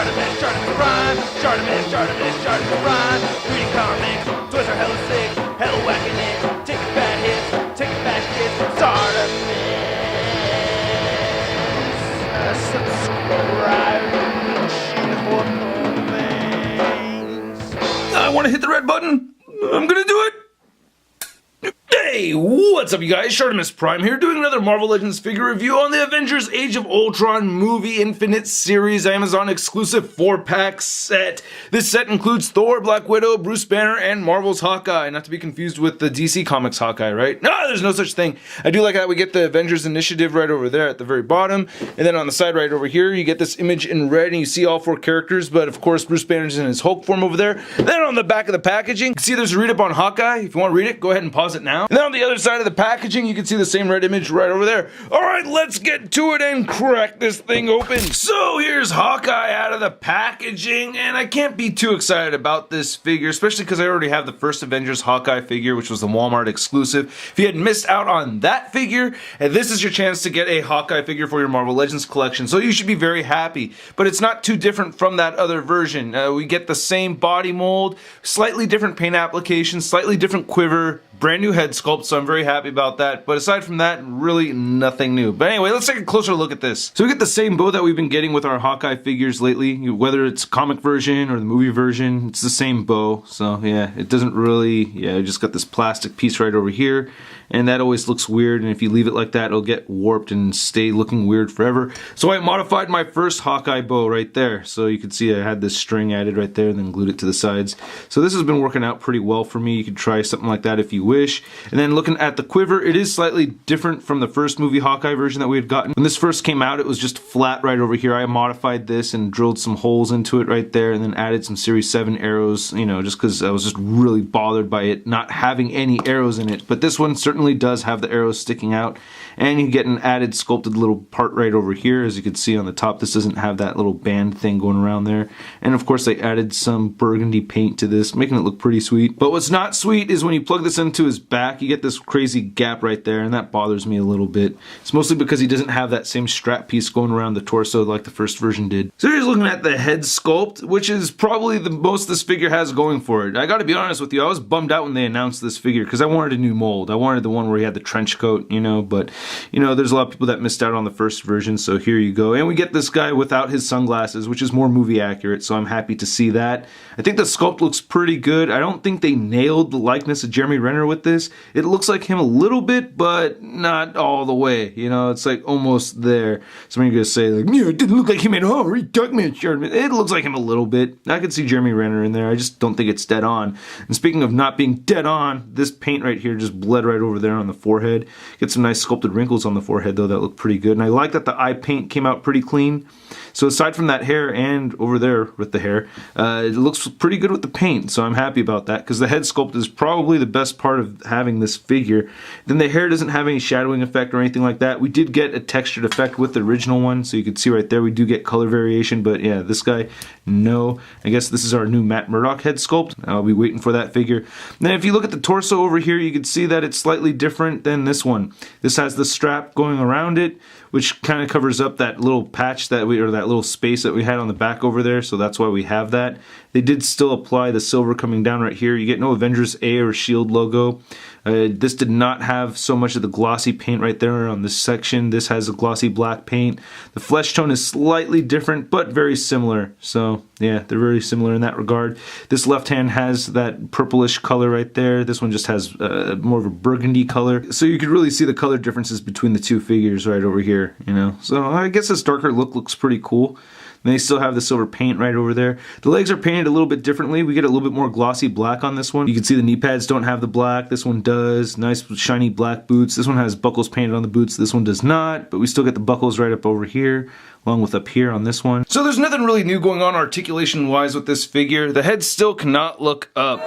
Shartimus Prime, Shartimus Prime. Reading comics, toys are hella sick, hella whacking it. Taking bad hits, taking bad shit. Shartimus, subscribe. I want to hit the red button. I'm gonna do it. Hey, what's up you guys? Shartimus Prime here doing another Marvel Legends figure review on the Avengers Age of Ultron Movie Infinite Series Amazon exclusive 4-pack set. This set includes Thor, Black Widow, Bruce Banner, and Marvel's Hawkeye. Not to be confused with the DC Comics Hawkeye, right? No, there's no such thing. I do like that we get the Avengers Initiative right over there at the very bottom. And then on the side right over here, you get this image in red and you see all 4 characters. But of course, Bruce Banner's in his Hulk form over there. Then on the back of the packaging, you can see there's a read-up on Hawkeye. If you want to read it, go ahead and pause it now. And then on the other side of the packaging, you can see the same red image right over there. Alright, let's get to it and crack this thing open. So here's Hawkeye out of the packaging, and I can't be too excited about this figure, especially because I already have the first Avengers Hawkeye figure, which was the Walmart exclusive. If you had missed out on that figure, this is your chance to get a Hawkeye figure for your Marvel Legends collection, so you should be very happy. But it's not too different from that other version. We get the same body mold, slightly different paint application, slightly different quiver, brand new head sculpt, so I'm very happy about that. But aside from that, really nothing new. But anyway, let's take a closer look at this. So we get the same bow that we've been getting with our Hawkeye figures lately. Whether it's comic version or the movie version, it's the same bow. So yeah, it doesn't really, I just got this plastic piece right over here. And that always looks weird, and if you leave it like that, it'll get warped and stay looking weird forever. So I modified my first Hawkeye bow right there. So you can see I had this string added right there and then glued it to the sides. So this has been working out pretty well for me. You could try something like that if you wish. And then looking at the quiver, it is slightly different from the first movie Hawkeye version that we had gotten. When this first came out, it was just flat right over here. I modified this and drilled some holes into it right there and then added some Series 7 arrows, just because I was just really bothered by it not having any arrows in it. But this one certainly does have the arrows sticking out, and you get an added sculpted little part right over here. As you can see on the top, this doesn't have that little band thing going around there. And of course they added some burgundy paint to this, making it look pretty sweet. But what's not sweet is when you plug this into his back, you get this crazy gap right there, and that bothers me a little bit. It's mostly because he doesn't have that same strap piece going around the torso like the first version did. So here's looking at the head sculpt, which is probably the most this figure has going for it. I gotta be honest with you, I was bummed out when they announced this figure because I wanted a new mold. I wanted the one where he had the trench coat, but there's a lot of people that missed out on the first version, so here you go. And we get this guy without his sunglasses, which is more movie accurate, so I'm happy to see that. I think the sculpt looks pretty good. I don't think they nailed the likeness of Jeremy Renner with this. It looks like him a little bit, but not all the way. It's like almost there. Some of you are going to say, like, it didn't look like him at all. It looks like him a little bit. I can see Jeremy Renner in there. I just don't think it's dead on. And speaking of not being dead on, this paint right here just bled right over there on the forehead. Get some nice sculpted wrinkles on the forehead though that look pretty good. And I like that the eye paint came out pretty clean. So aside from that hair and over there with the hair, it looks pretty good with the paint. So I'm happy about that because the head sculpt is probably the best part of having this figure. Then the hair doesn't have any shadowing effect or anything like that. We did get a textured effect with the original one. So you can see right there we do get color variation. But yeah, this guy, no. I guess this is our new Matt Murdock head sculpt. I'll be waiting for that figure. And then if you look at the torso over here, you can see that it's slightly different than this one. This has the strap going around it, which kind of covers up that little patch that or that little space that we had on the back over there, so that's why we have that. They did still apply the silver coming down right here. You get no Avengers A or SHIELD logo. This did not have so much of the glossy paint right there on this section. This has a glossy black paint. The flesh tone is slightly different, but very similar. So yeah, they're very similar in that regard. This left hand has that purplish color right there. This one just has more of a burgundy color. So you could really see the color differences between the two figures right over here, So I guess this darker look looks pretty cool. And they still have the silver paint right over there. The legs are painted a little bit differently. We get a little bit more glossy black on this one. You can see the knee pads don't have the black. This one does. Nice shiny black boots. This one has buckles painted on the boots. This one does not, but we still get the buckles right up over here, along with up here on this one. So there's nothing really new going on articulation-wise with this figure. The head still cannot look up.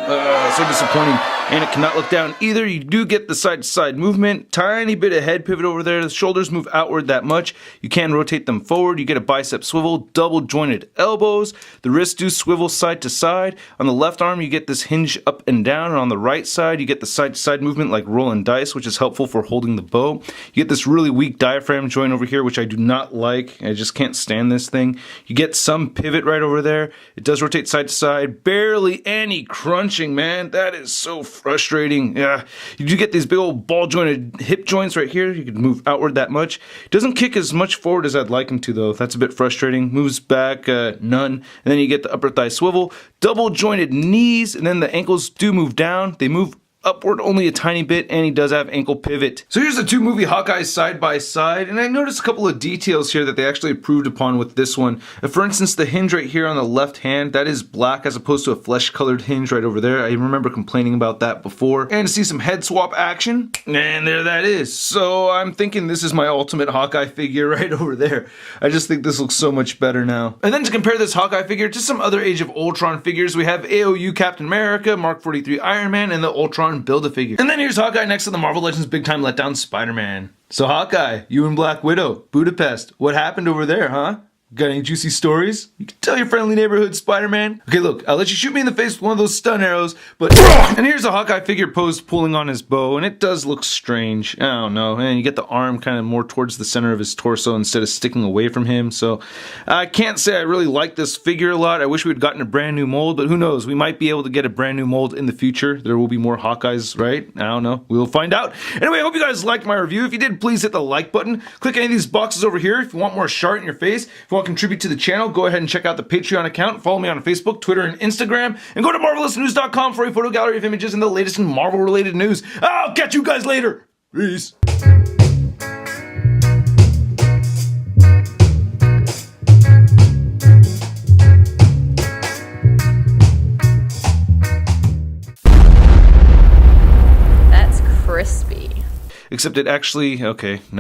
So disappointing. And it cannot look down either. You do get the side-to-side movement. Tiny bit of head pivot over there. The shoulders move outward that much. You can rotate them forward. You get a bicep swivel, double jointed elbows. The wrists do swivel side to side. On the left arm, you get this hinge up and down. And on the right side, you get the side-to-side movement like rolling dice, which is helpful for holding the bow. You get this really weak diaphragm joint over here, which I do not like. I just just can't stand this thing. You get some pivot right over there. It does rotate side to side. Barely any crunching, man. That is so frustrating. Yeah, you do get these big old ball jointed hip joints right here. You can move outward that much. It doesn't kick as much forward as I'd like him to, though. That's a bit frustrating. Moves back, none. And then you get the upper thigh swivel. Double jointed knees, and then the ankles do move down. They move upward only a tiny bit, and he does have ankle pivot. So here's the two movie Hawkeyes side by side, and I noticed a couple of details here that they actually improved upon with this one. For instance, the hinge right here on the left hand, that is black as opposed to a flesh colored hinge right over there. I remember complaining about that before. And to see some head swap action, and there that is. So I'm thinking this is my ultimate Hawkeye figure right over there. I just think this looks so much better now. And then to compare this Hawkeye figure to some other Age of Ultron figures, we have AOU Captain America, Mark 43 Iron Man, and the Ultron Build-A-Figure. And then here's Hawkeye next to the Marvel Legends Big Time Letdown Spider-Man. So Hawkeye, you and Black Widow, Budapest, what happened over there, huh? Got any juicy stories? You can tell your friendly neighborhood Spider-Man. Okay, look, I'll let you shoot me in the face with one of those stun arrows, but... And here's a Hawkeye figure posed pulling on his bow, and it does look strange. I don't know, and you get the arm kind of more towards the center of his torso instead of sticking away from him, so... I can't say I really like this figure a lot. I wish we had gotten a brand new mold, but who knows? We might be able to get a brand new mold in the future. There will be more Hawkeyes, right? I don't know. We'll find out. Anyway, I hope you guys liked my review. If you did, please hit the like button. Click any of these boxes over here if you want more Shart in your face. If you want to contribute to the channel, go ahead and check out the Patreon account. Follow me on Facebook, Twitter, and Instagram. And go to MarvelousNews.com for a photo gallery of images and the latest in Marvel-related news. I'll catch you guys later. Peace. That's crispy. Except it actually... Okay, no.